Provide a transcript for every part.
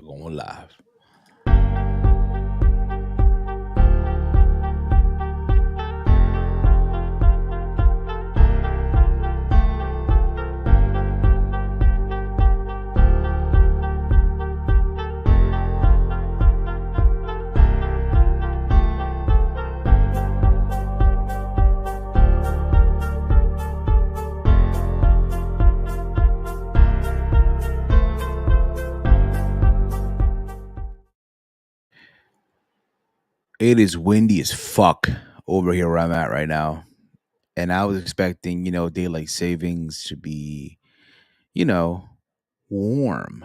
Going live. It is windy as fuck over here where I'm at right now. And I was expecting, daylight savings to be, you know, warm,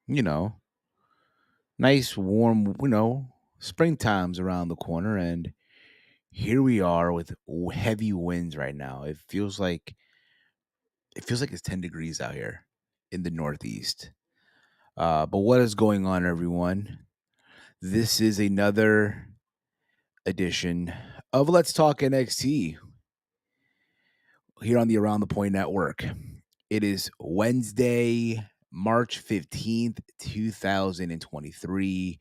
you know, nice, warm, springtime's around the corner. And here we are with heavy winds right now. It feels like it's 10 degrees out here in the Northeast. But what is going on, everyone? This is another edition of Let's Talk NXT here on the Around the Point Network. It is Wednesday, March 15th, 2023.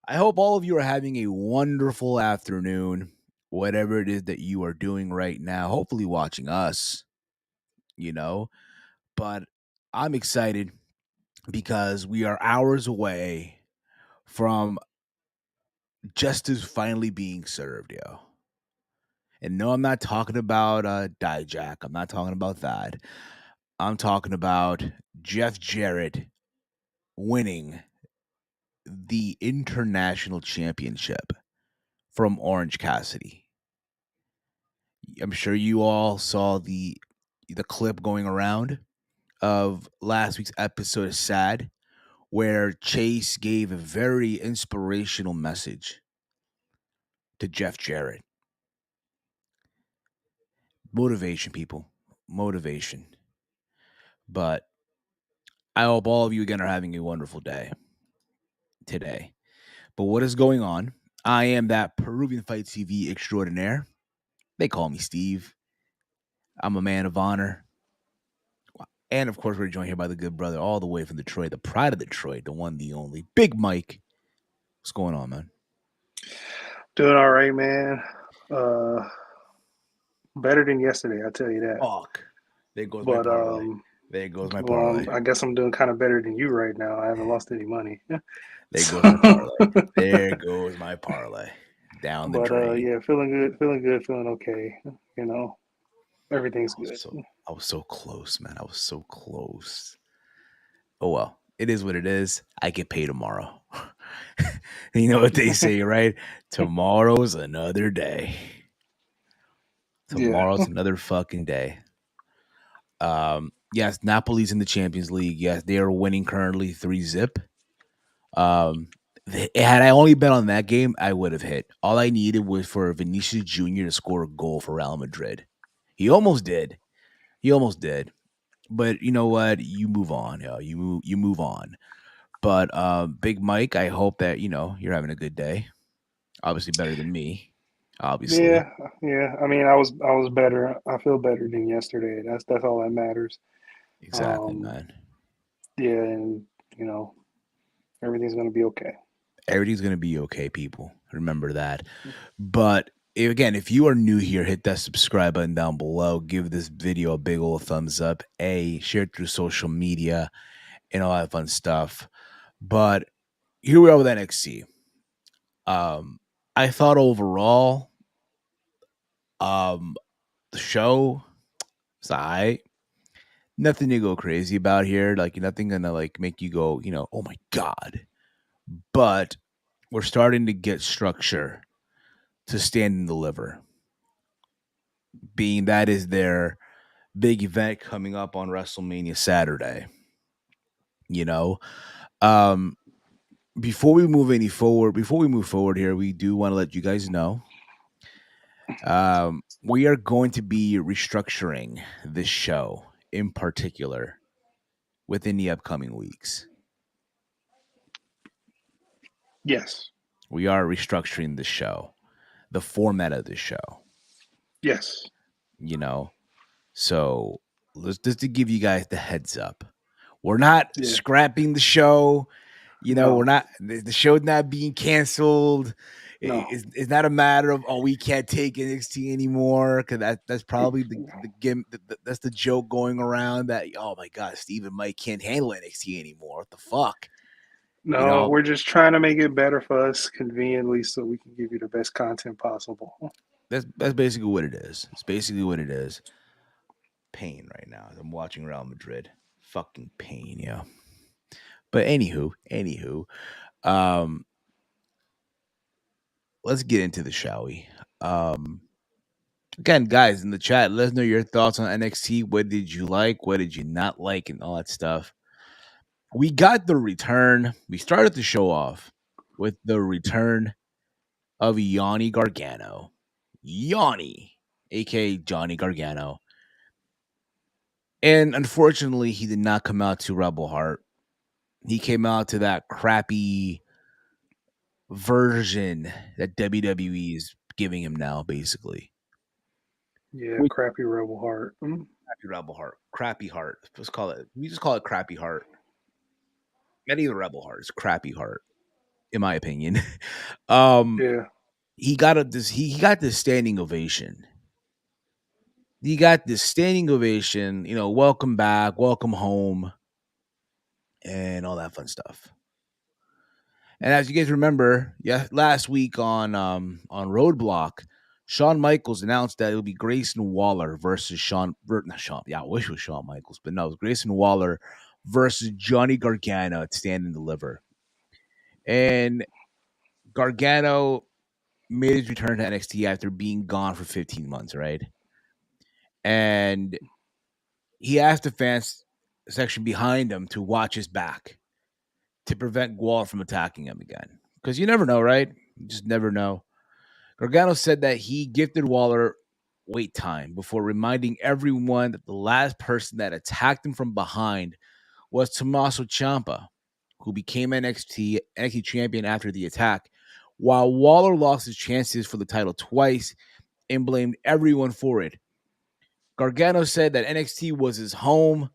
I hope all of you are having a wonderful afternoon, whatever it is that you are doing right now. Hopefully, watching us, you know. But I'm excited because we are hours away from justice finally being served, yo. And no, I'm not talking about Dijak. I'm not talking about that. I'm talking about Jeff Jarrett winning the international championship from Orange Cassidy. I'm sure you all saw the clip going around of last week's episode of Sad, where Chase gave a very inspirational message to Jeff Jarrett. Motivation, people. Motivation. But I hope all of you again are having a wonderful day today. But what is going on? I am that Peruvian Fight TV extraordinaire. They call me Steve. I'm a man of honor. And of course, we're joined here by the good brother all the way from Detroit, the pride of Detroit, the one, the only, Big Mike. What's going on, man? Doing all right, man. Better than yesterday, I'll tell you that. Fuck. There goes my parlay. There goes my Well, parlay. I guess I'm doing kind of better than you right now. I haven't lost any money. There goes my parlay. There goes my parlay. Down the drain. Yeah, feeling good, feeling okay. You know, everything's good. I was so close, man. I was so close. Oh well, it is what it is. I get paid tomorrow. You know what they say, right? Tomorrow's another day. Tomorrow's another fucking day. Yes, Napoli's in the Champions League. Yes, they are winning currently 3-0. Had I only bet on that game, I would have hit. All I needed was for Vinicius Jr. to score a goal for Real Madrid. He almost did. But you know what? You move on, yo. You move on. But Big Mike, I hope that you're having a good day. Obviously better than me. Obviously. Yeah. I mean, I was better. I feel better than yesterday. That's all that matters. Exactly, man. Yeah, and everything's gonna be okay. Everything's gonna be okay, people. Remember that. But again, if you are new here, hit that subscribe button down below. Give this video a big old thumbs up. Share it through social media and all that fun stuff. But here we are with NXT. I thought overall, the show was alright. Nothing to go crazy about here. Like nothing gonna make you go, oh my god. But we're starting to get structure to stand and deliver. Being that is their big event coming up on WrestleMania Saturday. Um, before we move forward here, we do want to let you guys know we are going to be restructuring this show in particular within the upcoming weeks. Yes. We are restructuring the show, the format of the show. Yes. So let's just to give you guys the heads up. We're not scrapping the show. We're No, not the show's not being canceled. no, It's not a matter of we can't take NXT anymore because that's probably that's the joke going around that oh my god, Steve and Mike can't handle NXT anymore. What the fuck? You no. know, We're just trying to make it better for us conveniently, so we can give you the best content possible. that's basically what it is. It's basically what it is. Pain right now. I'm watching Real Madrid. Fucking pain, yeah. But anywho, um, let's get into the shall we? Um, Again, guys in the chat, let us know your thoughts on NXT. What did you like? What did you not like? And all that stuff. We got the return. We started the show off with the return of Yanni Gargano. Yanni, aka Johnny Gargano. And unfortunately, he did not come out to Rebel Heart. He came out to that crappy version that WWE is giving him now, basically. Yeah, Which crappy Rebel Heart. crappy Rebel Heart, crappy Heart. Let's call it. We just call it crappy Heart. Not even Rebel Heart. It's crappy Heart, in my opinion. um, Yeah. he got he got this standing ovation. He got this standing ovation. Welcome back, welcome home, and all that fun stuff. And as you guys remember, yeah, last week on Roadblock, Shawn Michaels announced that it would be Grayson Waller versus not Shawn. Yeah, I wish it was Shawn Michaels, but no, it was Grayson Waller versus Johnny Gargano at Stand and Deliver. And Gargano made his return to NXT after being gone for 15 months, right? And he asked the fans section behind him to watch his back to prevent Waller from attacking him again. Because you never know, right? You just never know. Gargano said that he gifted Waller wait time before reminding everyone that the last person that attacked him from behind was Tommaso Ciampa, who became NXT champion after the attack, while Waller lost his chances for the title twice and blamed everyone for it. Gargano said that NXT was his home,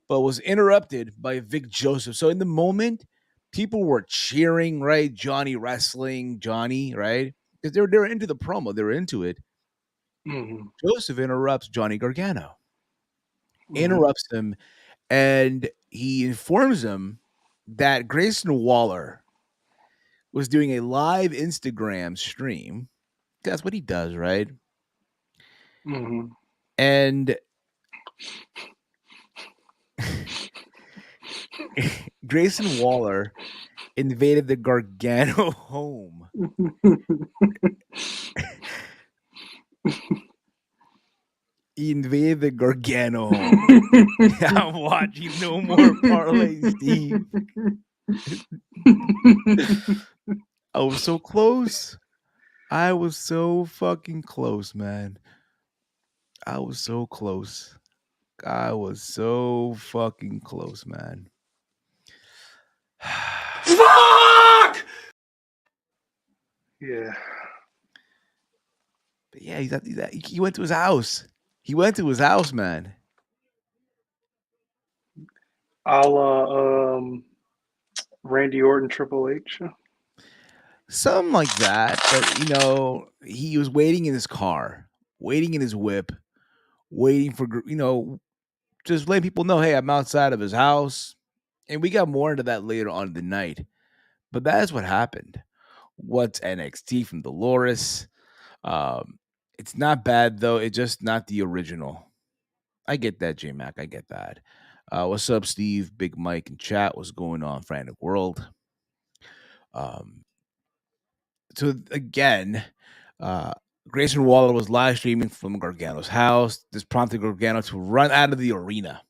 but was interrupted by Vic Joseph. So in the moment, people were cheering, right? Johnny wrestling, Johnny, right? Because they were into the promo, they were into it. Hmm. Joseph interrupts Johnny Gargano, Hmm. interrupts him, and he informs him that Grayson Waller was doing a live Instagram stream. That's what he does, right? Hmm. And Grayson Waller invaded the Gargano home. He invaded the Gargano home. I'm watching no more parlay, Steve. I was so close. I was so fucking close, man. I was so close. I was so fucking close, man. Fuck! Yeah. But yeah, he went to his house. He went to his house, man. A la Randy Orton, Triple H. Something like that. But he was waiting in his car, waiting in his whip, waiting for just letting people know, hey, I'm outside of his house. And we got more into that later on in the night. But that is what happened. What's NXT from Dolores? Um, it's not bad though. It's just not the original. I get that, J Mac. I get that. What's up, Steve? Big Mike in chat. What's going on, Frantic World? Um, so again, uh, Grayson Waller was live streaming from Gargano's house. This prompted Gargano to run out of the arena.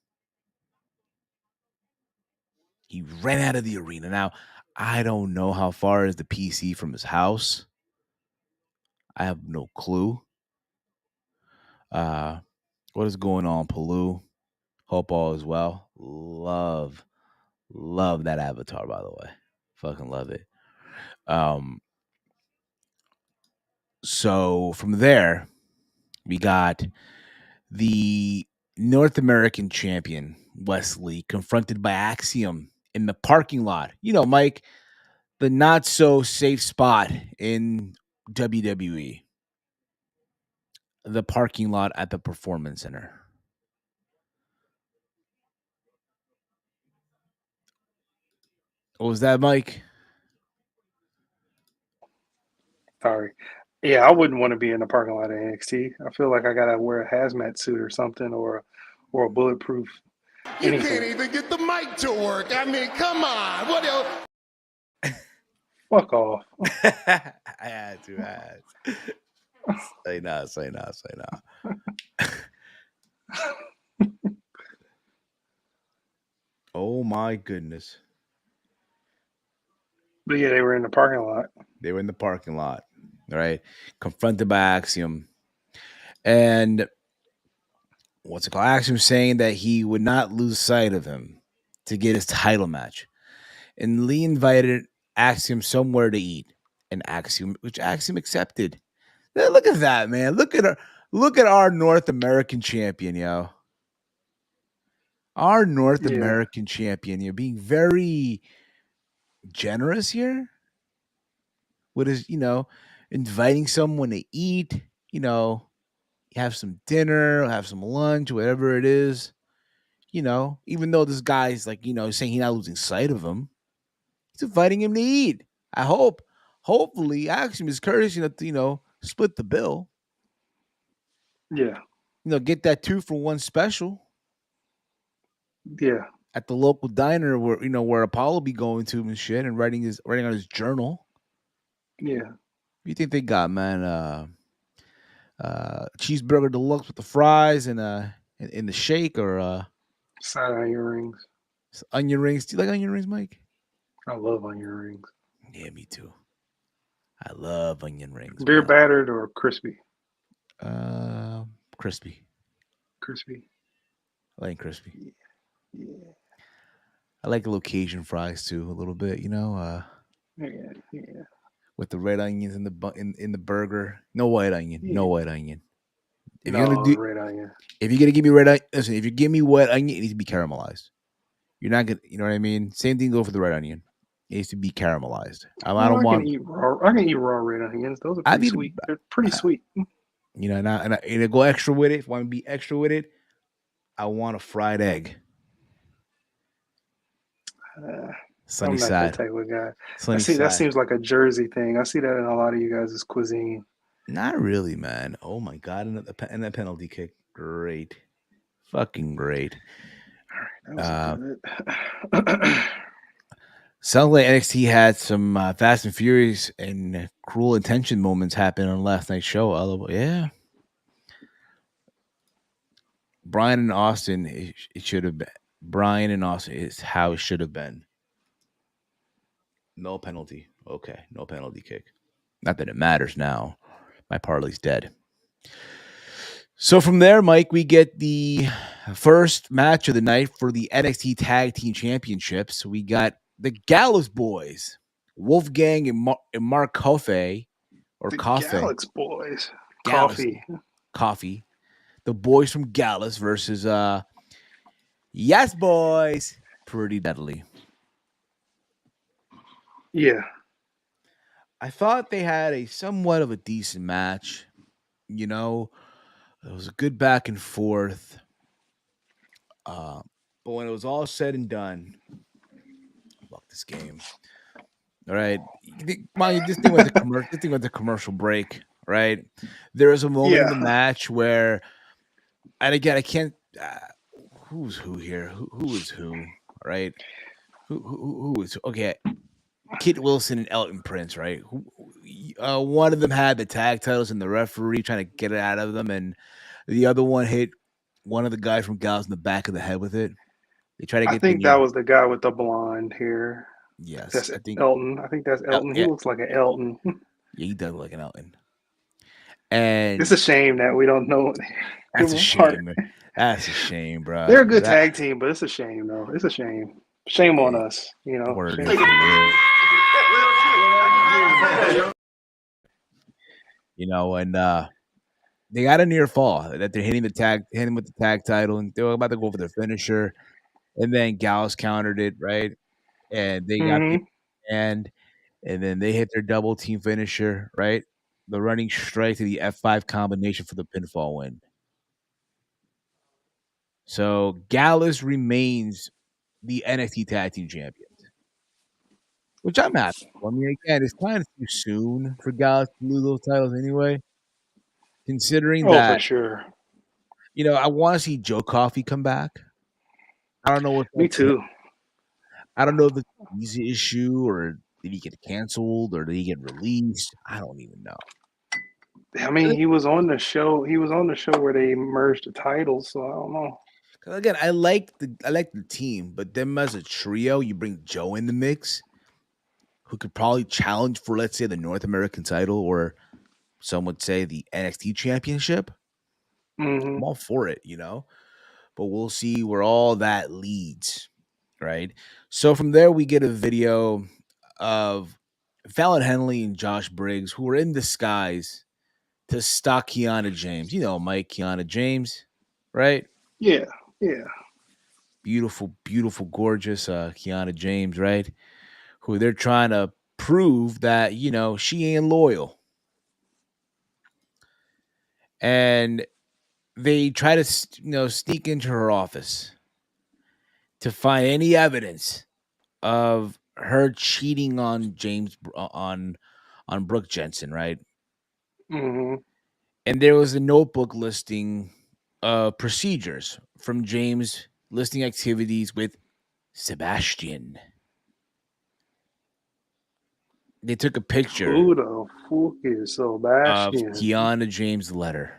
He ran out of the arena. Now, I don't know how far is the PC from his house. I have no clue. Uh, what is going on, Palu? Hope all is well. Love that avatar, by the way. Fucking love it. Um, so from there, we got the North American champion, Wesley, confronted by Axiom in the parking lot. Mike, the not so safe spot in WWE, the parking lot at the Performance Center. What was that, Mike? Sorry. Yeah, I wouldn't want to be in the parking lot of NXT. I feel like I gotta wear a hazmat suit or something, or a bulletproof You can't even get the mic to work. I mean, come on. What else? Fuck off. I had to. Say no. Oh my goodness. But yeah, they were in the parking lot. They were in the parking lot, right? Confronted by Axiom. And what's it called? Axiom saying that he would not lose sight of him to get his title match. And Lee invited Axiom somewhere to eat. And Axiom accepted. Look at that, man. Look at our North American champion, yo. Our North American champion, you're being very generous here with his, inviting someone to eat, have some dinner, have some lunch, whatever it is, even though this guy's like, saying he's not losing sight of him, he's inviting him to eat. Hopefully, Axiom is courteous enough to, split the bill. Yeah. Get that 2-for-1 special. Yeah. At the local diner where Apollo be going to and shit and writing on his journal. Yeah. What do you think they got, man? Cheeseburger deluxe with the fries and in the shake, or side onion rings. Onion rings. Do you like onion rings, Mike? I love onion rings. Yeah, me too. I love onion rings. Beer battered or crispy? Crispy. Crispy. I like crispy. Yeah. I like the Cajun fries too, a little bit. Yeah. With the red onions in the burger. No white onion. Yeah. No white onion. If you're gonna do red onion. If you're gonna give me red onion, listen. If you give me white onion, it needs to be caramelized. You're not gonna, you know what I mean. Same thing goes for the red onion. It needs to be caramelized. I can eat raw red onions. Those are pretty sweet. They're pretty sweet. And I go extra with it. If I want to be extra with it, I want a fried egg. Sunny I'm not side. that type of guy. Sunny side. That seems like a Jersey thing. I see that in a lot of you guys' cuisine. Not really, man. Oh my god! And that penalty kick, great, fucking great. All right, that was good. Sounds like NXT had some Fast and Furious and Cruel Intention moments happen on last night's show. Yeah. Brian and Austin, it should have been. Brian and Austin is how it should have been. No penalty. Okay, no penalty kick. Not that it matters now. My parlay's dead. So from there, Mike, we get the first match of the night for the NXT Tag Team Championships. We got the Gallows Boys, Wolfgang and Mark Coffey, or Coffey. Galax Boys. Coffee. The boys from Gallus versus Yes Boys. Pretty Deadly. Yeah. I thought they had a somewhat of a decent match. It was a good back and forth. But when it was all said and done, fuck this game. All right, this thing went to commercial break. Right, there was a moment in the match where, and again, I can't. Who's who here? Who is who? Right? Who is who? Okay. Kit Wilson and Elton Prince, right? One of them had the tag titles and the referee trying to get it out of them, and the other one hit one of the guys from Gals in the back of the head with it. They try to get. I think that was the guy with the blonde hair. Yes, that's Elton. I think that's Elton. He looks like an Elton. Yeah, he does look like an Elton. And it's a shame that we don't know. That's a shame. That's a shame, bro. They're a good tag team, but it's a shame, though. It's a shame. Shame on us, Word and they got a near fall that they're hitting with the tag title, and they were about to go for the finisher, and then Gallus countered it, right? and they got the Mm-hmm. and then they hit their double team finisher, right? The running straight to the F5 combination for the pinfall win. So Gallus remains the NXT Tag Team Champions, which I'm happy for. I mean, again, it's kind of too soon for Gallus to lose those titles anyway, considering Oh, for that, sure. I want to see Joe Coffey come back. I don't know what's Me up with him. too. I don't know if it's a visa issue or did he get canceled or did he get released? I don't even know. I mean, he was on the show. He was on the show where they merged the titles. So I don't know. Because again, I like the team, but them as a trio, you bring Joe in the mix, who could probably challenge for, let's say, the North American title or some would say the NXT championship. Mm-hmm. I'm all for it, but we'll see where all that leads, right? So from there, we get a video of Fallon Henley and Josh Briggs, who were in disguise to stalk Kiana James. Mike Kiana James, right? Yeah. Yeah. Beautiful, beautiful, gorgeous Kiana James, right? Who they're trying to prove that, she ain't loyal. And they try to, sneak into her office to find any evidence of her cheating on on Brooke Jensen, right? Mm-hmm. And there was a notebook listing procedures from James listing activities with Sebastian. They took a picture Who the fuck is of Sebastian? Kiana James' letter.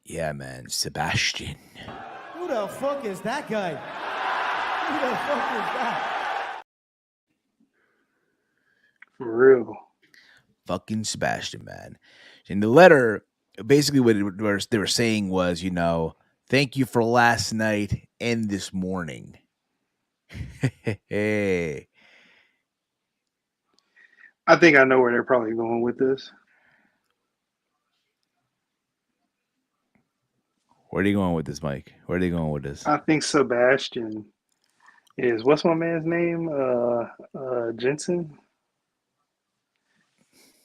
Yeah, man, Sebastian. Who the fuck is that guy? Who the fuck is that? For real. Fucking Sebastian, man. In the letter, basically what they were saying was, thank you for last night and this morning. Hey. I think I know where they're probably going with this. Where are you going with this, Mike? Where are they going with this? I think Sebastian is what's my man's name? Jensen.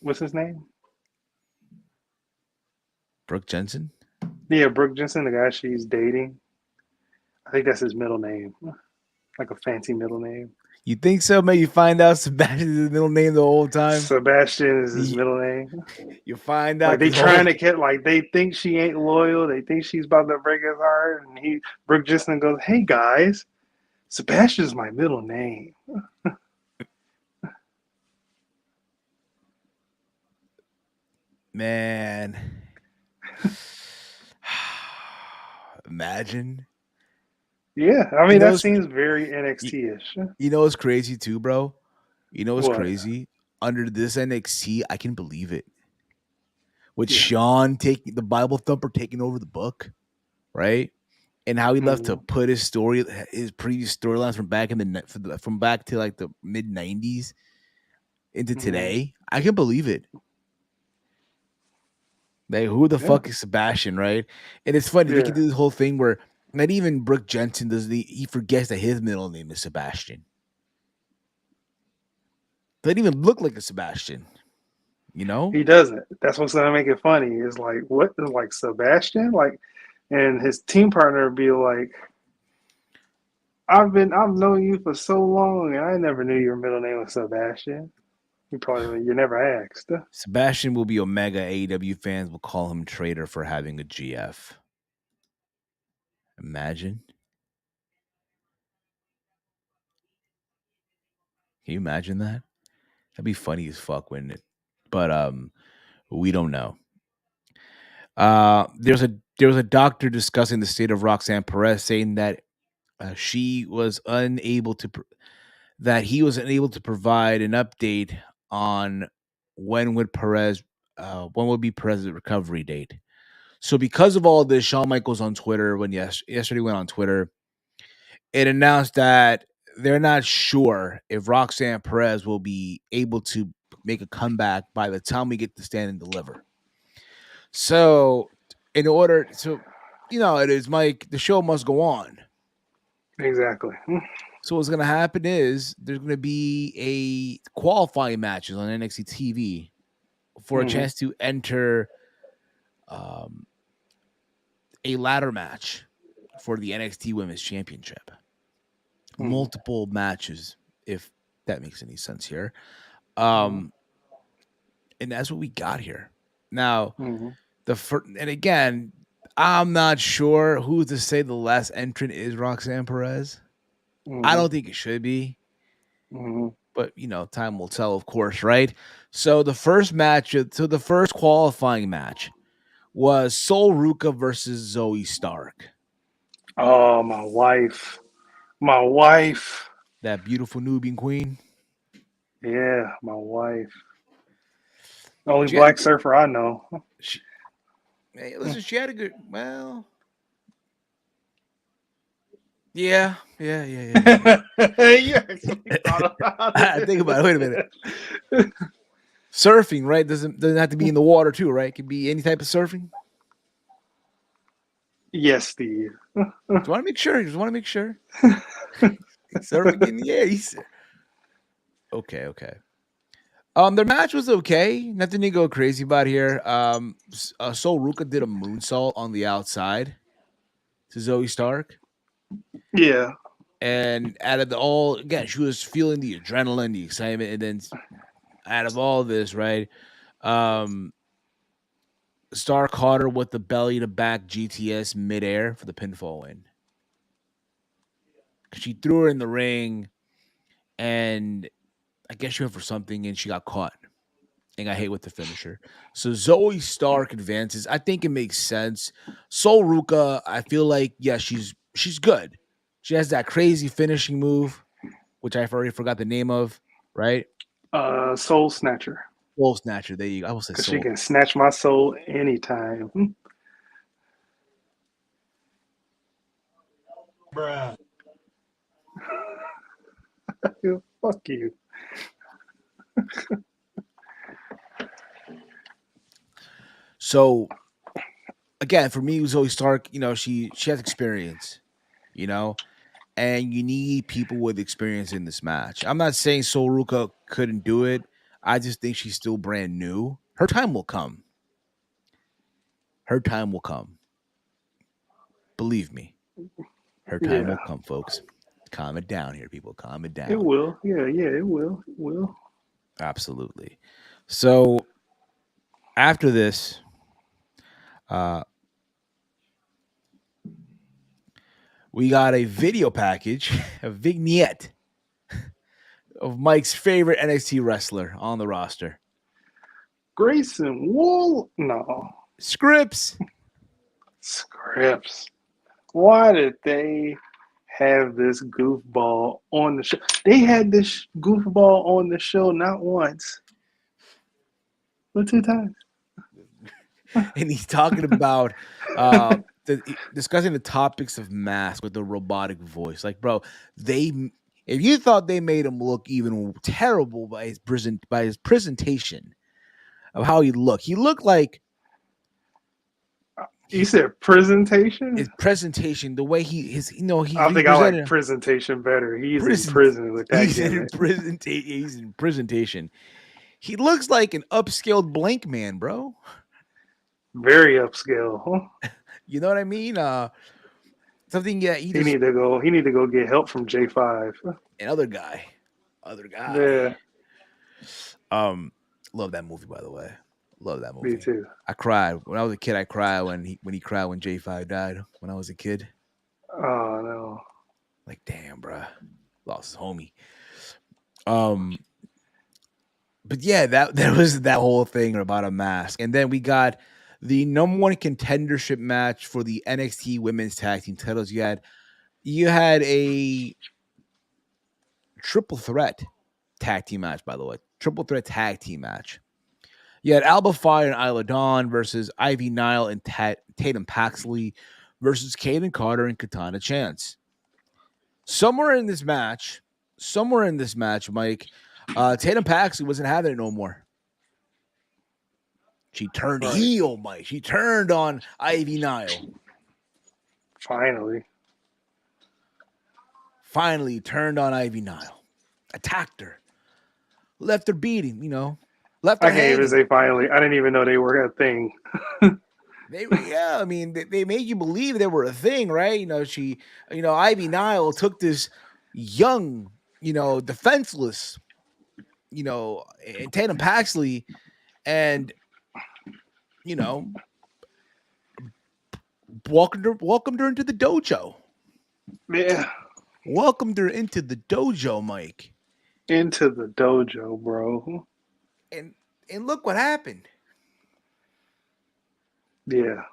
What's his name? Brooke Jensen? Yeah, Brooke Jensen, the guy she's dating. I think that's his middle name, like a fancy middle name. You think so? Maybe you find out Sebastian's his middle name the whole time. Sebastian is his middle name. You find out Like they trying to get, like they think she ain't loyal. They think she's about to break his heart, and Brooke Jensen goes, "Hey guys, Sebastian's my middle name." Man. Imagine. Yeah, I mean that seems very NXT-ish. What's crazy too, bro? What's What? crazy? Under this NXT, I can believe it. With Sean taking the Bible thumper taking over the book, right? And how he left to put his previous storylines from back from back to like the mid '90s into today. I can believe it. Like, who the fuck is Sebastian, right? And it's funny, they can do this whole thing where not even Brooke Jensen he forgets that his middle name is Sebastian. Doesn't even look like a Sebastian, He doesn't. That's what's gonna make it funny. Is like, what is like Sebastian? Like, and his team partner would be like, I've known you for so long and I never knew your middle name was Sebastian. You never asked. Sebastian will be Omega. AEW fans will call him traitor for having a GF. Imagine. Can you imagine that? That'd be funny as fuck, wouldn't it? But we don't know. There was a doctor discussing the state of Roxanne Perez, saying that he was unable to provide an update on when would be Perez's recovery date. So because of all this, Shawn Michaels on Twitter yesterday went on Twitter, it announced that they're not sure if Roxanne Perez will be able to make a comeback by the time we get to Stand and Deliver. So, it is, Mike, the show must go on. Exactly. So what's going to happen is there's going to be a qualifying matches on NXT TV for a chance to enter a ladder match for the NXT Women's Championship. Multiple matches, if that makes any sense here. And that's what we got here. Now, and again, I'm not sure who's to say the last entrant is Roxanne Perez. I don't think it should be. But, time will tell, of course, right? So the first qualifying match was Sol Ruka versus Zoe Stark. Oh, my wife. My wife. That beautiful Nubian queen. Yeah, my wife. Only black surfer I know. Listen, she had a good, yeah. You actually thought about it. Think about it. Wait a minute. Surfing, right? Doesn't have to be in the water too, right? It could be any type of surfing. Yes, Steve. Just want to make sure. Surfing in the air. Okay. Their match was okay. Nothing to go crazy about here. Sol Ruka did a moonsault on the outside to Zoe Stark. Yeah. And out of again, she was feeling the adrenaline, the excitement, and then out of all this, right? Stark caught her with the belly to back GTS midair for the pinfall win. She threw her in the ring, and I guess she went for something, and she got caught and got hit with the finisher. So Zoe Stark advances. I think it makes sense. Sol Ruka, I feel like, she's good. She has that crazy finishing move, which I've already forgot the name of, right? Soul Snatcher. Soul Snatcher. There you go. I will say because soul. she can snatch my soul anytime. Bruh. Fuck you. So, again, for me, Zoe Stark, she has experience, and you need people with experience in this match. I'm not saying Sol Ruka couldn't do it. I just think she's still brand new. Her time will come. Believe me. Her time will come, folks. Calm it down here, people. Calm it down. It will. Yeah, it will. It will. Absolutely. So, after this, we got a video package, a vignette of Mike's favorite NXT wrestler on the roster. Grayson Wool? No. Scripps. Why did they have this goofball on the show? They had this goofball on the show not once, but 2 times. And he's talking about discussing the topics of masks with the robotic voice. Like, bro, if you thought they made him look even terrible by his presentation of how he looked like. You said presentation? His presentation, the way he I think I like presentation better. He's in prison with that. He's in presentation. He looks like an upscaled blank man, bro. Very upscale, huh? You know what I mean? Something. Yeah, he need to go get help from J5. Another guy. Yeah. Love that movie, by the way. Love that movie. Me too. I cried when I was a kid. I cried when he cried when J5 died. When I was a kid. Oh no! Like, damn, bro, lost his homie. But yeah, there was that whole thing about a mask, and then we got the number 1 contendership match for the NXT Women's Tag Team titles. You had a triple threat tag team match, by the way. Triple threat tag team match. You had Alba Fire and Isla Dawn versus Ivy Nile and Tatum Paxley versus Kaden Carter and Katana Chance. Somewhere in this match, Mike, Tatum Paxley wasn't having it no more. She turned heel, Mike. She turned on Ivy Nile. Finally. finally turned on Ivy Nile, attacked her, left her beating, left her I can't even hanging. say finally. I didn't even know they were a thing. I mean, they made you believe they were a thing, right? Ivy Nile took this young, defenseless, and Tatum Paxley, and welcomed her into the dojo. Yeah. Welcomed her into the dojo, Mike. Into the dojo, bro. And look what happened. Yeah.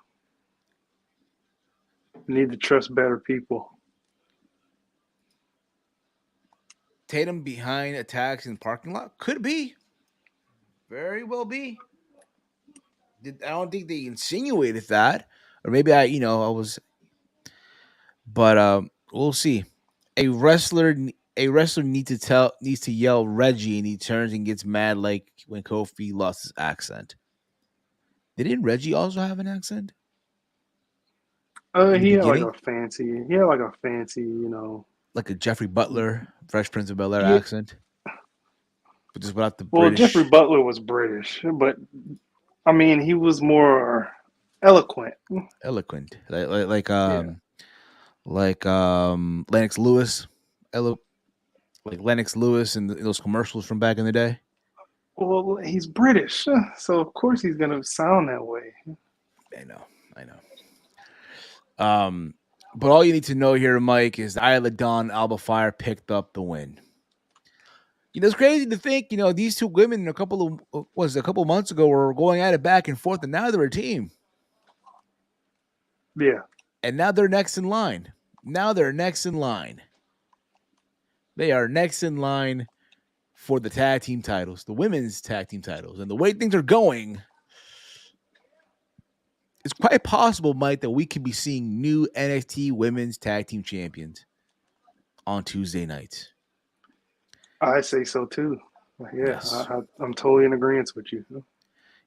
Need to trust better people. Tatum behind attacks in the parking lot? Could be. Very well be. I don't think they insinuated that. Or maybe I was, but we'll see. A wrestler needs to yell Reggie, and he turns and gets mad like when Kofi lost his accent. Didn't Reggie also have an accent? In the He had like beginning? a fancy, Like a Jeffrey Butler, Fresh Prince of Bel-Air Yeah. accent? But just without the Well, Jeffrey British. Butler was British, but I mean, he was more eloquent. Eloquent. Yeah. Lennox Lewis. Like Lennox Lewis in those commercials from back in the day. Well, he's British, so of course he's gonna sound that way. I know. But all you need to know here, Mike, is Isla Dawn Alba Fire picked up the win. It's crazy to think, these two women a couple of months ago were going at it back and forth, and now they're a team. Yeah. And now they're next in line. They are next in line for the tag team titles, the women's tag team titles. And the way things are going, it's quite possible, Mike, that we could be seeing new NXT women's tag team champions on Tuesday nights. I say so too. Yeah, Yes. I'm totally in agreement with you.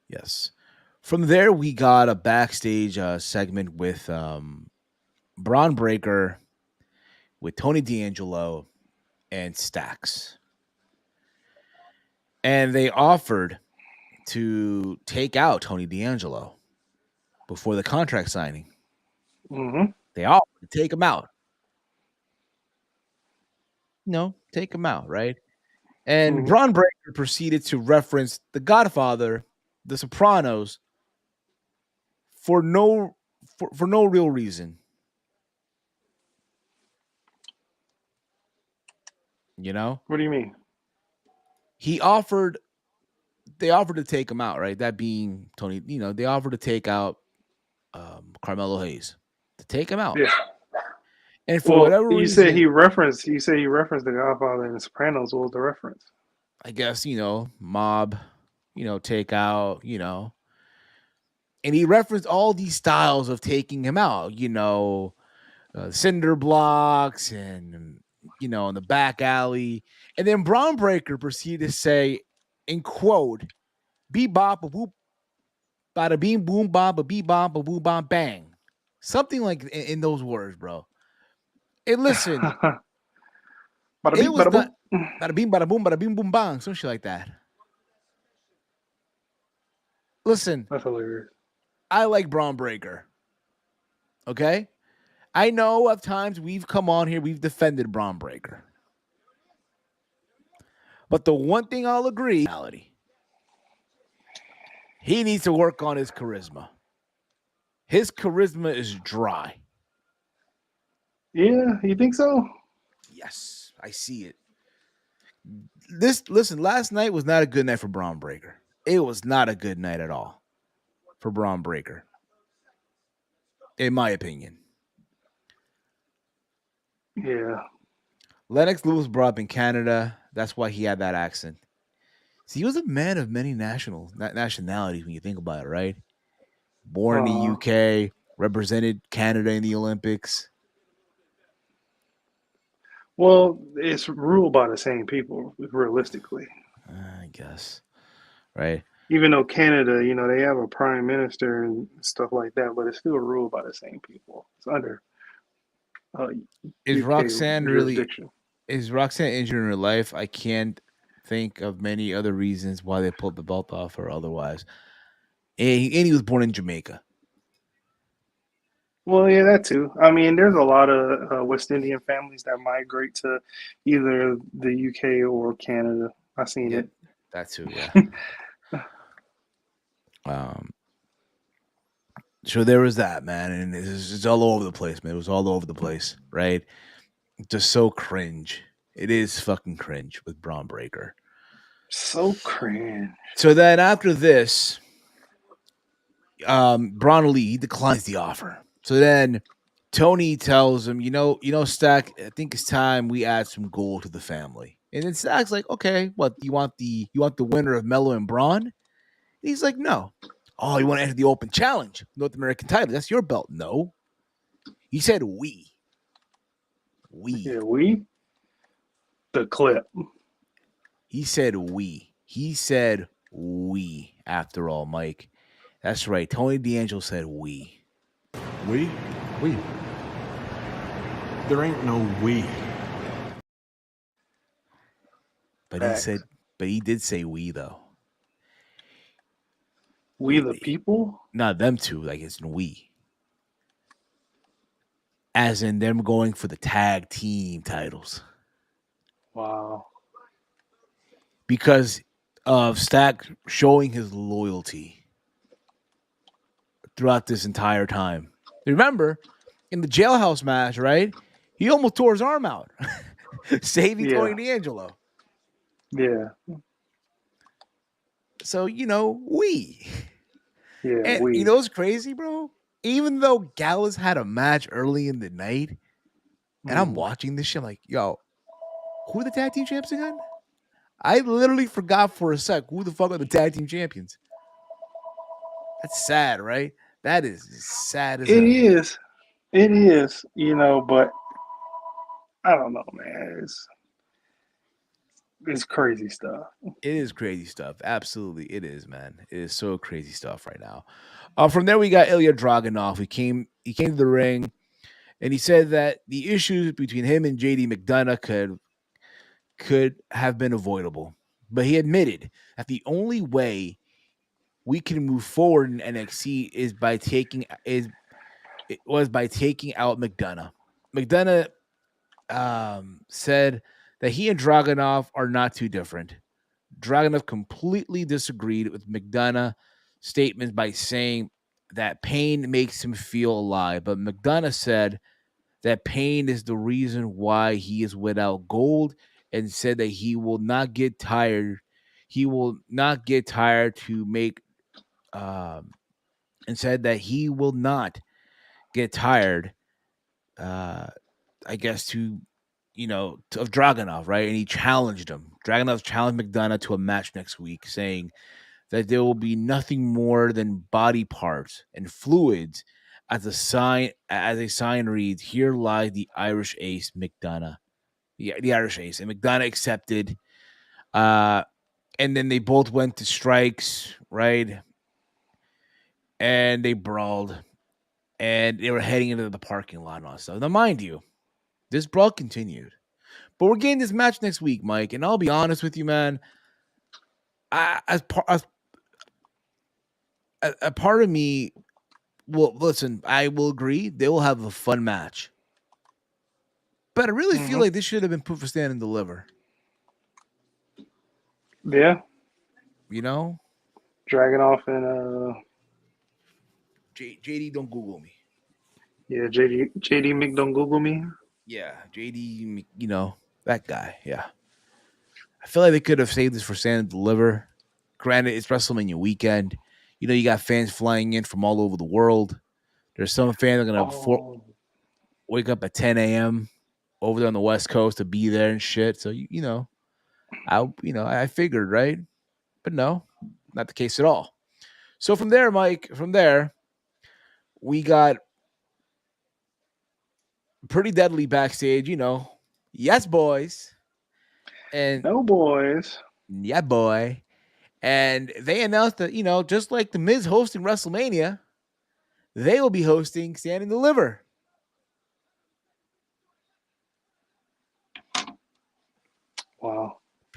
Yes. From there, we got a backstage segment with Braun Breaker, with Tony D'Angelo, and Stax. And they offered to take out Tony D'Angelo before the contract signing. Mm-hmm. They offered to take him out. Take him out, right? And Braun Breaker proceeded to reference The Godfather, The Sopranos, for no real reason. What do you mean? They offered to take him out, right? That being Tony, they offered to take out Carmelo Hayes, to take him out. Yeah. And for whatever reason, you say he referenced The Godfather and The Sopranos. What was the reference? I guess, mob, take out, and he referenced all these styles of taking him out, cinder blocks and, in the back alley. And then Braun Breaker proceeded to say, in quote, "Bebop, a whoop, bada beam, boom, bop, a bebop, a boom, bop, bang." Something like in those words, bro. And listen, Bada it beep, was bada not boom. bada beam, boom, bang, some shit like that. Listen, That's hilarious. I like Braun Breaker. Okay? I know at times we've come on here, we've defended Braun Breaker. But the one thing I'll agree, he needs to work on his charisma. His charisma is dry. Yeah, you think so? Yes, I see it. Listen, last night was not a good night for Braun Breaker. It was not a good night at all for Braun Breaker, in my opinion. Yeah. Lennox Lewis brought up in Canada. That's why he had that accent. See, he was a man of many nationalities when you think about it, right? Born in the UK, represented Canada in the Olympics. Well, it's ruled by the same people, realistically. I guess, right? Even though Canada, they have a prime minister and stuff like that, but it's still ruled by the same people. It's under Is UK Roxanne really? jurisdiction. Is Roxanne injured in her life? I can't think of many other reasons why they pulled the belt off her otherwise. And he was born in Jamaica. Well, yeah, that too. I mean, there's a lot of West Indian families that migrate to either the UK or Canada. I've seen Yeah, it. that too. Yeah. Um. So there was that, man, and it's all over the place, man. It was all over the place, right? Just so cringe. It is fucking cringe with Braun Breaker. So cringe. So then after this, Braun Lee declines the offer. So then Tony tells him, Stack, I think it's time we add some gold to the family. And then Stack's like, okay, what you want the winner of Mello and Braun? And he's like, no. Oh, you want to enter the open challenge, North American title? That's your belt. No, he said we. Yeah, the clip. He said we. He said we. After all, Mike. That's right. Tony D'Angelo said we. We? There ain't no we. But Facts. he did say we though. We the people? Not them two, like it's we. As in them going for the tag team titles. Wow. Because of Stack showing his loyalty throughout this entire time. Remember, in the jailhouse match, right? He almost tore his arm out. Saving Tony D'Angelo. Yeah. So, we. Yeah, And we. you know what's crazy, bro? Even though Gallows had a match early in the night, and I'm watching this shit, I'm like, yo, who are the tag team champs again? I literally forgot for a sec who the fuck are the tag team champions. That's sad, right? That is sad as hell. It is. It is, but I don't know, man. It's crazy stuff. It is crazy stuff. Absolutely, it is, man. It is so crazy stuff right now. From there, we got Ilya Dragunov. He came to the ring, and he said that the issues between him and JD McDonough could have been avoidable, but he admitted that the only way we can move forward in NXT is by taking out McDonough. McDonough said that he and Dragunov are not too different. Dragunov completely disagreed with McDonough's statements by saying that pain makes him feel alive. But McDonough said that pain is the reason why he is without gold and said that he will not get tired. He will not get tired to make, and said that he will not get tired, I guess, of Dragunov, right? And he challenged him. Dragunov challenged McDonough to a match next week, saying that there will be nothing more than body parts and fluids as a sign reads, here lies the Irish ace, McDonough. The Irish ace. And McDonough accepted. And then they both went to strikes, right? And they brawled. And they were heading into the parking lot and all that stuff. Now, mind you, this brawl continued. But we're getting this match next week, Mike. And I'll be honest with you, man. A part of me, well, listen, I will agree they will have a fun match. But I really feel like this should have been put for Stand and Deliver. Yeah. Dragunov and JD, don't Google me. Yeah, JD Mick, don't Google me. Yeah, JD, that guy. Yeah. I feel like they could have saved this for Stand and Deliver. Granted, it's WrestleMania weekend. You got fans flying in from all over the world. There's some fans that are going to wake up at 10 a.m. over there on the West Coast to be there and shit. So, I figured, right? But no, not the case at all. So from there, Mike, we got Pretty Deadly backstage, yes, boys. And no, boys. Yeah, boy. And they announced that, just like The Miz hosting WrestleMania, they will be hosting Stand and Deliver.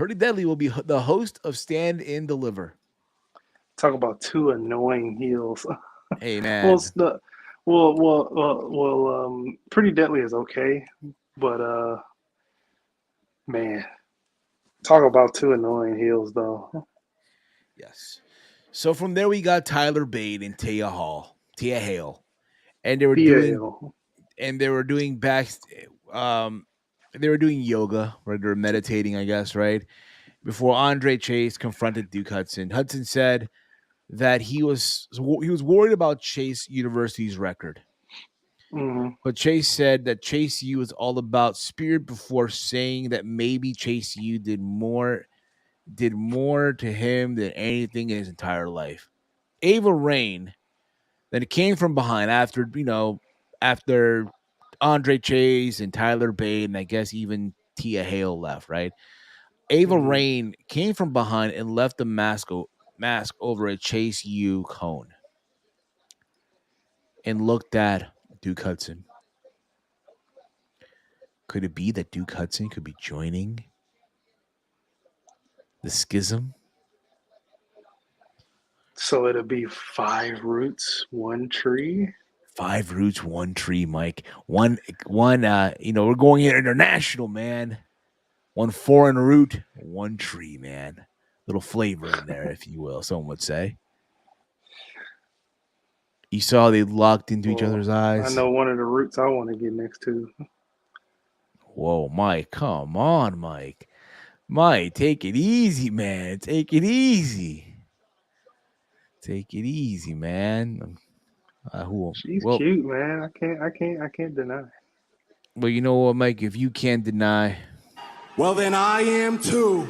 Pretty Deadly will be the host of Stand and Deliver. Talk about two annoying heels. Hey Well, man, Pretty Deadly is okay, but man, talk about two annoying heels though. yes. So from there we got Tyler Bate and Tia Hale, and they were doing Heel. back, um, they were doing yoga where they were meditating, I guess, right before Andre Chase confronted Duke Hudson. Hudson said that he was worried about Chase University's record. Mm-hmm. But Chase said that Chase U is all about spirit before saying that maybe Chase U did more to him than anything in his entire life. Ava Rain then came from behind after Andre Chase and Tyler Bate and I guess even Tia Hale left, right? Ava Mm-hmm. Rain came from behind and left the mask over a Chase U cone and looked at Duke Hudson. Could it be that Duke Hudson could be joining the schism? So it'll be 5 roots, 1 tree. 5 roots, 1 tree, Mike. One. We're going international, man. 1 foreign root, 1 tree, man. Little flavor in there, if you will. Someone would say. You saw they locked into each other's eyes. I know one of the roots I want to get next to. Whoa, Mike! Come on, Mike. Mike, take it easy, man. Take it easy. Take it easy, man. She's cute, man. I can't deny. Well, you know what, Mike? If you can't deny, well, then I am too.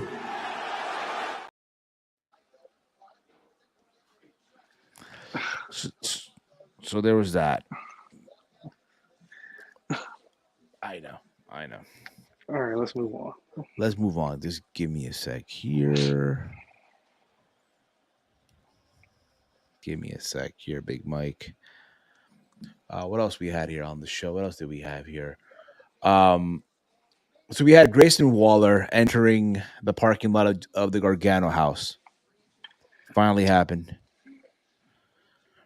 So there was that. I know. All right, let's move on. Just give me a sec here. Big Mike. What else we had here on the show? What else did we have here? So we had Grayson Waller entering the parking lot of the Gargano house. Finally happened.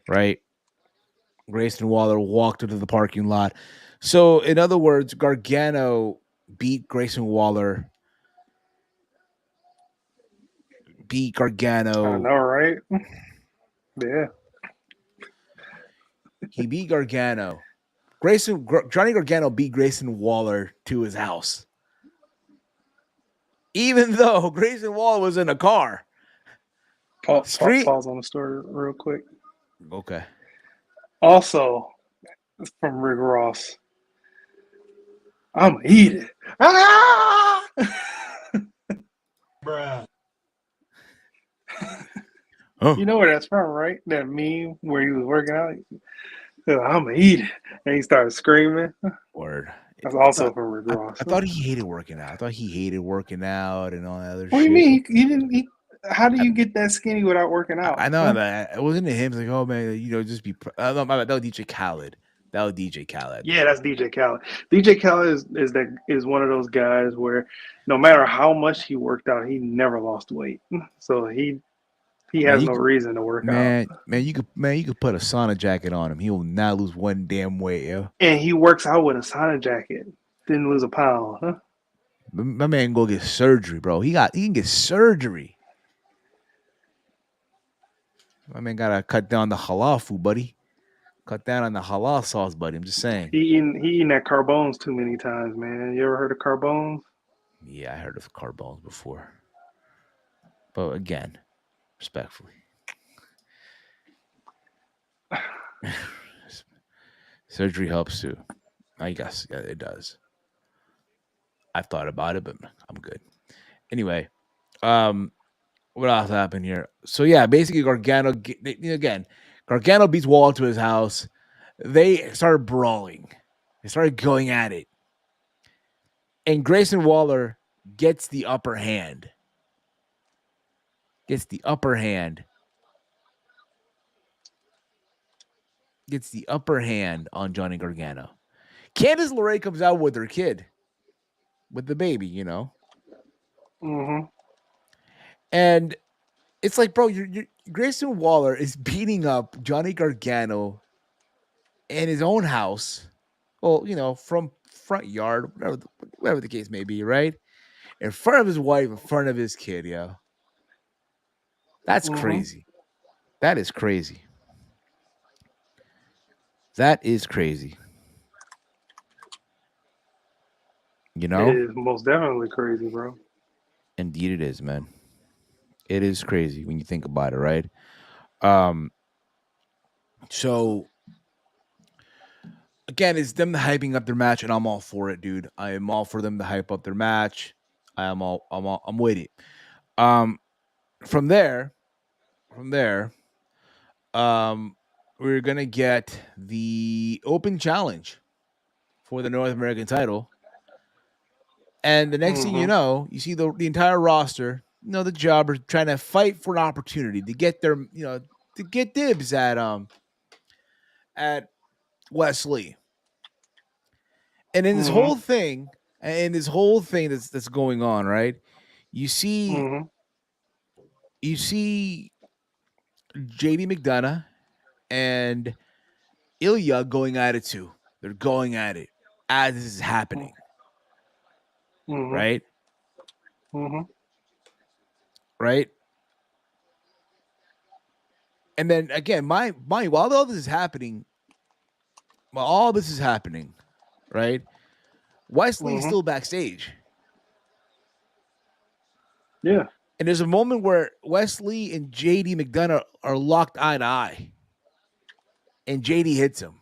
Right? Grayson Waller walked into the parking lot. So, in other words, Gargano beat Grayson Waller. I know, right? Yeah. He beat Gargano. Johnny Gargano beat Grayson Waller to his house. Even though Grayson Waller was in a car. Pause on the story real quick. Okay. Also, from Rick Ross, I'm gonna eat it. Ah! Bruh. You know where that's from, right? That meme where he was working out. I'm gonna eat it, and he started screaming. Word. That's also from Rick Ross. I thought he hated working out. I thought he hated working out and all that other shit. What do you mean? He didn't. How do you get that skinny without working out? I know that it wasn't him. It's like, oh man, just be. That was DJ Khaled. Yeah, that's DJ Khaled. DJ Khaled is one of those guys where no matter how much he worked out, he never lost weight. So he has no reason to work out. Man, you could put a sauna jacket on him. He will not lose one damn weight, yo. And he works out with a sauna jacket. Didn't lose a pound, huh? My man go get surgery, bro. He can get surgery. My man gotta cut down the halal food, buddy. Cut down on the halal sauce, buddy. I'm just saying. He eating that carbones too many times, man. You ever heard of carbones? Yeah, I heard of carbones before. But again, respectfully. Surgery helps too. I guess it does. I've thought about it, but I'm good. Anyway, what else happened here? So yeah, basically Gargano beats Waller to his house. They started brawling. They started going at it. And Grayson Waller gets the upper hand. Gets the upper hand on Johnny Gargano. Candice LeRae comes out with her kid. With the baby, Mm-hmm. And it's like, bro, you're Grayson Waller is beating up Johnny Gargano in his own house. Well, from front yard, whatever the case may be, right? In front of his wife, in front of his kid, yo. That's crazy. That is crazy. That is crazy. It is most definitely crazy, bro. Indeed it is, man. It is crazy when you think about it, right? So again, it's them hyping up their match, and I'm all for it, dude. I am all for them to hype up their match. I'm with it. From there, we're gonna get the open challenge for the North American title. And the next thing you know, you see the entire roster, the jobbers trying to fight for an opportunity to get their, to get dibs at Wesley. And in this whole thing, that's going on, right? You see JD McDonough and Ilya going at it too. They're going at it as this is happening. Right? Right? And then again, while all this is happening, right? Wesley is still backstage. Yeah. And there's a moment where Wesley and JD McDonough are locked eye to eye. And JD hits him.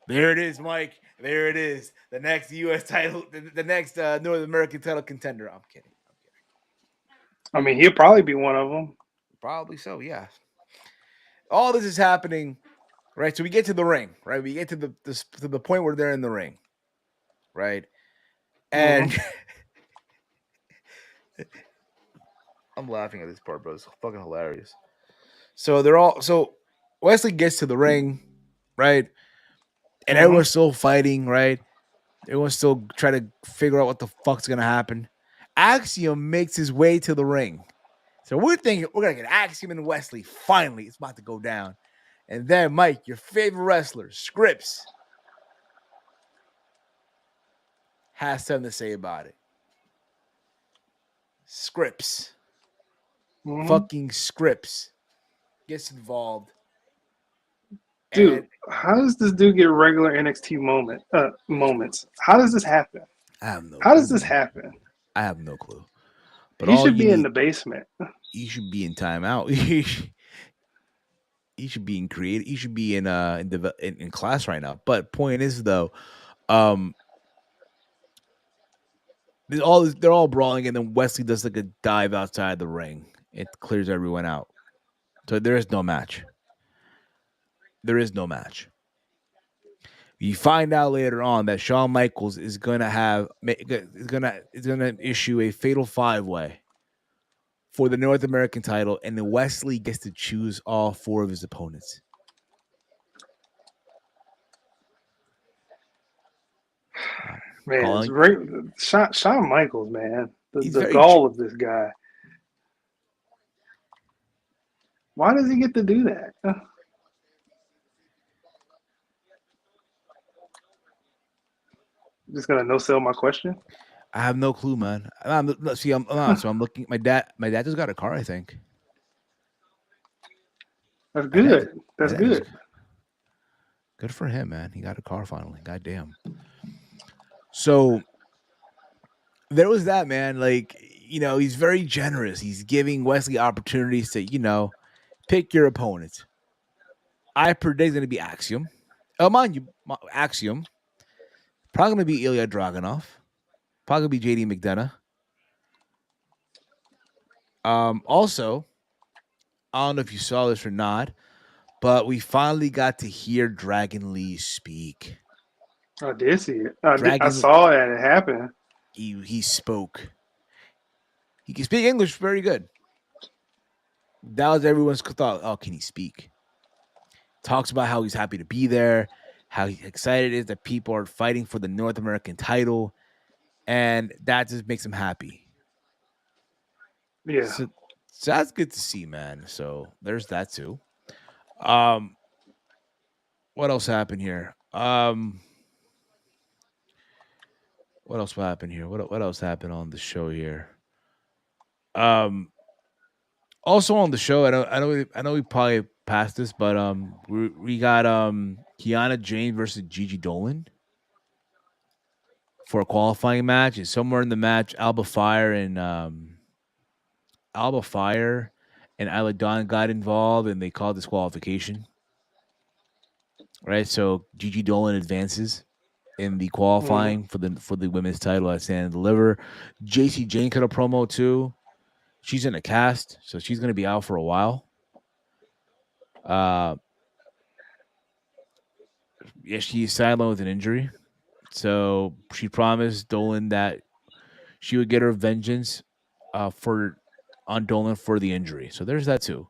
There it is, Mike. There it is. The next U.S. title, the next North American title contender. I'm kidding. I mean, he'll probably be one of them. Probably so, yeah. All this is happening, right? So we get to the ring, right? We get to the point where they're in the ring, right? And I'm laughing at this part, bro. It's fucking hilarious. So Wesley gets to the ring, right? And everyone's still fighting, right? Everyone's still trying to figure out what the fuck's gonna happen. Axiom makes his way to the ring. So we're thinking we're gonna get Axiom and Wesley. Finally, it's about to go down. And then Mike, your favorite wrestler, Scripps, has something to say about it. Scripps. Fucking Scripps gets involved. Dude, how does this dude get regular NXT moments? How does this happen? I have no. How does this happen? I have no clue. But he should be in the basement. He should be in timeout. He should be in creative. He should be in class right now. But point is though, they're all brawling, and then Wesley does like a dive outside the ring. It clears everyone out. So there is no match. There is no match. You find out later on that Shawn Michaels is gonna issue a fatal 5-way for the North American title, and then Wesley gets to choose all 4 of his opponents. Man, it's great. Shawn Michaels, man. The gall of this guy. Why does he get to do that? Just gonna no-sell my question? I have no clue, man. I'm looking. My dad just got a car, I think. That's good. That's good. Good for him, man. He got a car finally. Goddamn. So there was that, man. Like, he's very generous. He's giving Wesley opportunities to, pick your opponents. I predict it's going to be Axiom. Oh, mind you, Axiom. Probably going to be Ilya Dragunov. Probably going to be JD McDonough. Also, I don't know if you saw this or not, but we finally got to hear Dragon Lee speak. I did see it. I saw it. It happened. He spoke. He can speak English very good. That was everyone's thought. Oh, can he speak? Talks about how he's happy to be there, how excited it is that people are fighting for the North American title, and that just makes him happy. Yeah. So that's good to see, man. So there's that too. Um, what else happened here? What else happened here? What else happened on the show here? Um, Also on the show, I know we probably passed this, but we got Kiana James versus Gigi Dolan for a qualifying match, and somewhere in the match, Alba Fire and Isla Dawn got involved, and they called disqualification. Right, so Gigi Dolan advances in the Mm-hmm. qualifying for the women's title at Stand and Deliver. JC Jane cut a promo too. She's in a cast, so she's going to be out for a while. Uh, yeah, she's sidelined with an injury. So she promised Dolan that she would get her vengeance for on Dolan for the injury. So there's that too.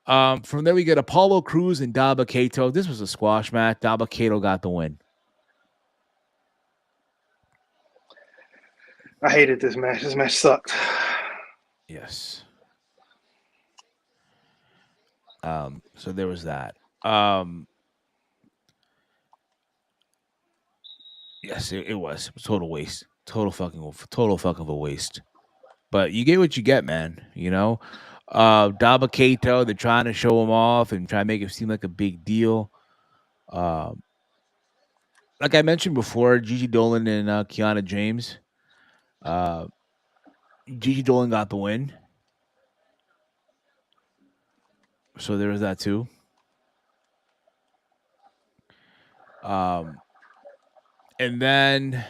From there we get Apollo Cruz and Daba Kato. This was a squash match. Daba Kato got the win. I hated this match. This match sucked. Yes. So there was that. Yes, it was. It was total waste. Total fucking of a waste. But you get what you get, man. You know, Daba Kato, they're trying to show him off and try to make it seem like a big deal. Like I mentioned before, Gigi Dolan and Kiana James. Uh, Gigi Dolan got the win, so there was that too. And then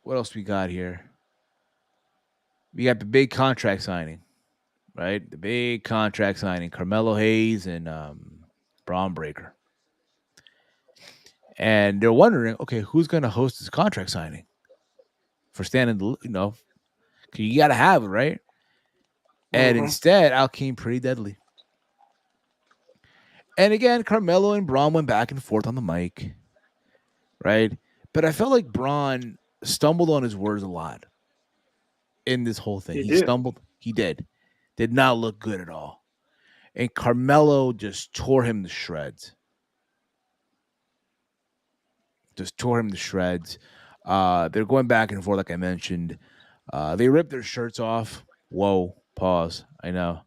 what else we got here? We got the big contract signing, right? The big contract signing: Carmelo Hayes and Braun Breaker. And they're wondering, okay, who's going to host this contract signing for standing? You know, 'cause you got to have it, right? And Mm-hmm. instead, out came Pretty Deadly. And again, Carmelo and Braun went back and forth on the mic, right? But I felt like Braun stumbled on his words a lot in this whole thing. He He did. stumbled. He did not look good at all. And Carmelo just tore him to shreds. Just tore him to shreds. They're going back and forth, like I mentioned. They ripped their shirts off. Whoa, pause. I know.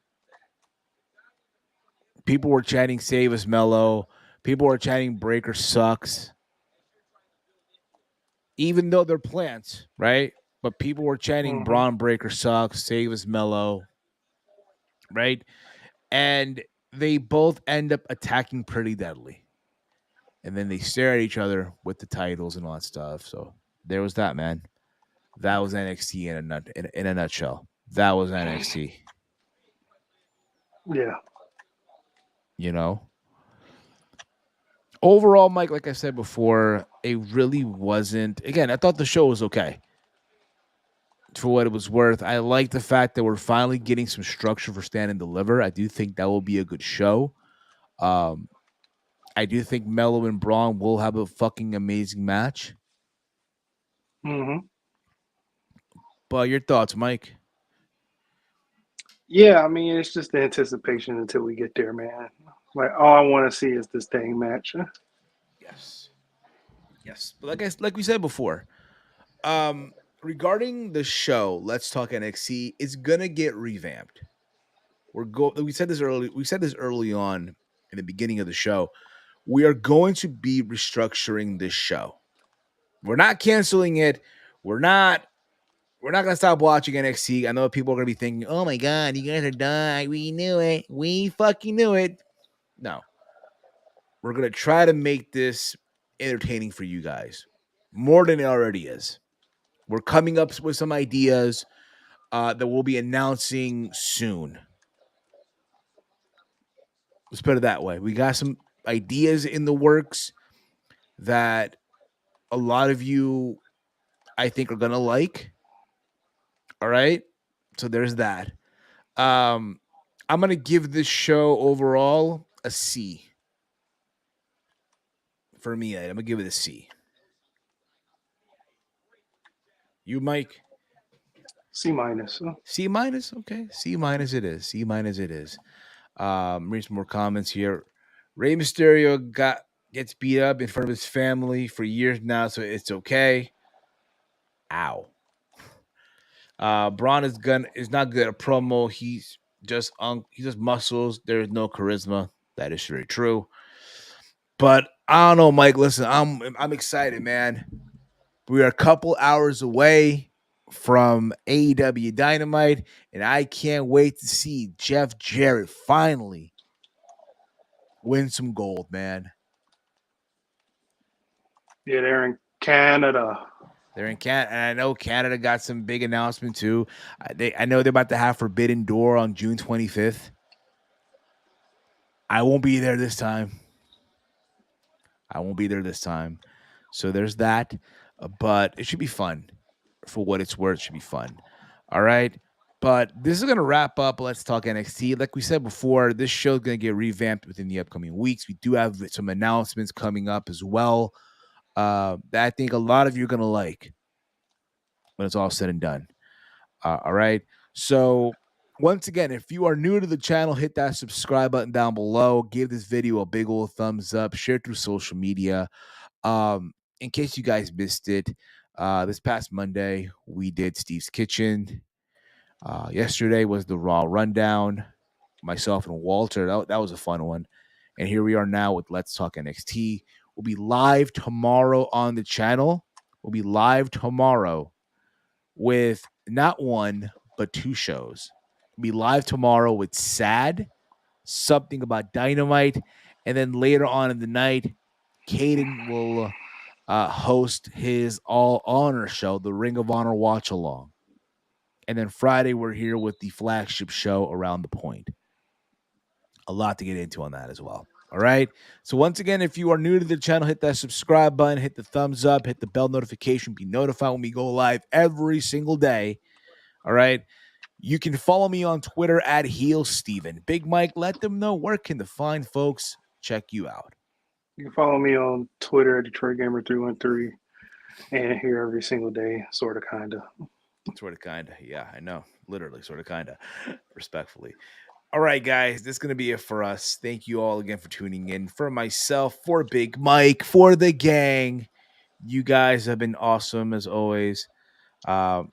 People were chanting "Save us, Mello." People were chanting "Breaker sucks," even though they're plants, right? But people were chanting Mm-hmm. "Braun Breaker sucks," "Save us, Mello," right? And they both end up attacking Pretty Deadly, and then they stare at each other with the titles and all that stuff. So there was that, man. That was NXT in a nutshell. That was NXT. Yeah. You know, overall, Mike, like I said before, it really wasn't. Again, I thought the show was okay for what it was worth. I like the fact that we're finally getting some structure for Stand and Deliver. I do think that will be a good show. Um, I do think Mello and Braun will have a fucking amazing match. Mm-hmm. But your thoughts, Mike? Yeah, I mean, it's just the anticipation until we get there, man. Like, all I want to see is this dang match. Yes. Yes. But like we said before, regarding the show, let's talk NXT. It's gonna get revamped. We said this early. We said this early on in the beginning of the show. We are going to be restructuring this show. We're not canceling it. We're not. We're not gonna stop watching NXT. I know people are gonna be thinking, "Oh my god, you guys are done. We knew it. We fucking knew it." No, we're gonna try to make this entertaining for you guys more than it already is. We're coming up with some ideas that we'll be announcing soon. Let's put it that way. We got some ideas in the works that a lot of you, I think, are gonna like. All right, so there's that. I'm gonna give this show overall a C. For me, I'm gonna give it a C. You, Mike? C minus. C minus. Okay, C minus it is. C minus it is. Read some more comments here. Rey Mysterio gets beat up in front of his family for years now, so it's okay. Ow. Braun is not good at promo. He's just muscles. There is no charisma. That is very true. But I don't know, Mike. Listen, I'm excited, man. We are a couple hours away from AEW Dynamite, and I can't wait to see Jeff Jarrett finally win some gold, man. Yeah, they're in Canada. They're in Canada, and I know Canada got some big announcement too. I know they're about to have Forbidden Door on June 25th. I won't be there this time. So there's that. But it should be fun. For what it's worth, it should be fun. All right. But this is going to wrap up Let's Talk NXT. Like we said before, this show is going to get revamped within the upcoming weeks. We do have some announcements coming up as well that I think a lot of you are going to like when it's all said and done. All right. So once again, if you are new to the channel, hit that subscribe button down below. Give this video a big old thumbs up. Share it through social media. In case you guys missed it, this past Monday, we did Steve's Kitchen. Yesterday was the Raw Rundown. Myself and Walter, that was a fun one. And here we are now with Let's Talk NXT. We'll be live tomorrow on the channel. We'll be live tomorrow with not one, but two shows. We'll be live tomorrow with Sad, something about Dynamite. And then later on in the night, Caden will host his All Honor show, the Ring of Honor Watch Along. And then Friday, we're here with the flagship show Around the Point. A lot to get into on that as well. All right. So once again, if you are new to the channel, hit that subscribe button, hit the thumbs up, hit the bell notification, be notified when we go live every single day. All right. You can follow me on Twitter at HeelSteven. Big Mike, let them know where can the fine folks check you out. You can follow me on Twitter at DetroitGamer313 and here every single day, sort of, kind of. Sort of, kind of. Yeah, I know. Literally, sort of, kind of. Respectfully. All right, guys, this is going to be it for us. Thank you all again for tuning in. For myself, for Big Mike, for the gang, you guys have been awesome as always. What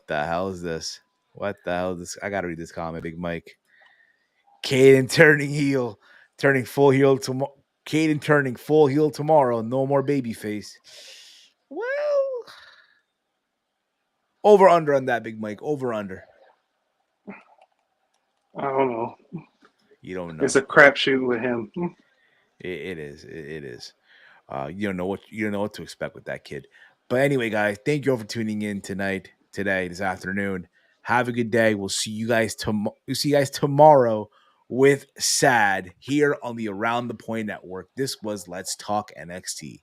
the hell is this? What the hell is this? I got to read this comment, Big Mike. Caden turning full heel tomorrow. Caden turning full heel tomorrow. No more babyface. Well, over under on that, Big Mike. Over under. I don't know. You don't know. It's a crapshoot with him. It is. It is. You don't know what to expect with that kid. But anyway, guys, thank you all for tuning in this afternoon. Have a good day. We'll see you guys tomorrow with Sad here on the Around the Point Network. This was Let's Talk NXT.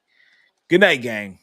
Good night, gang.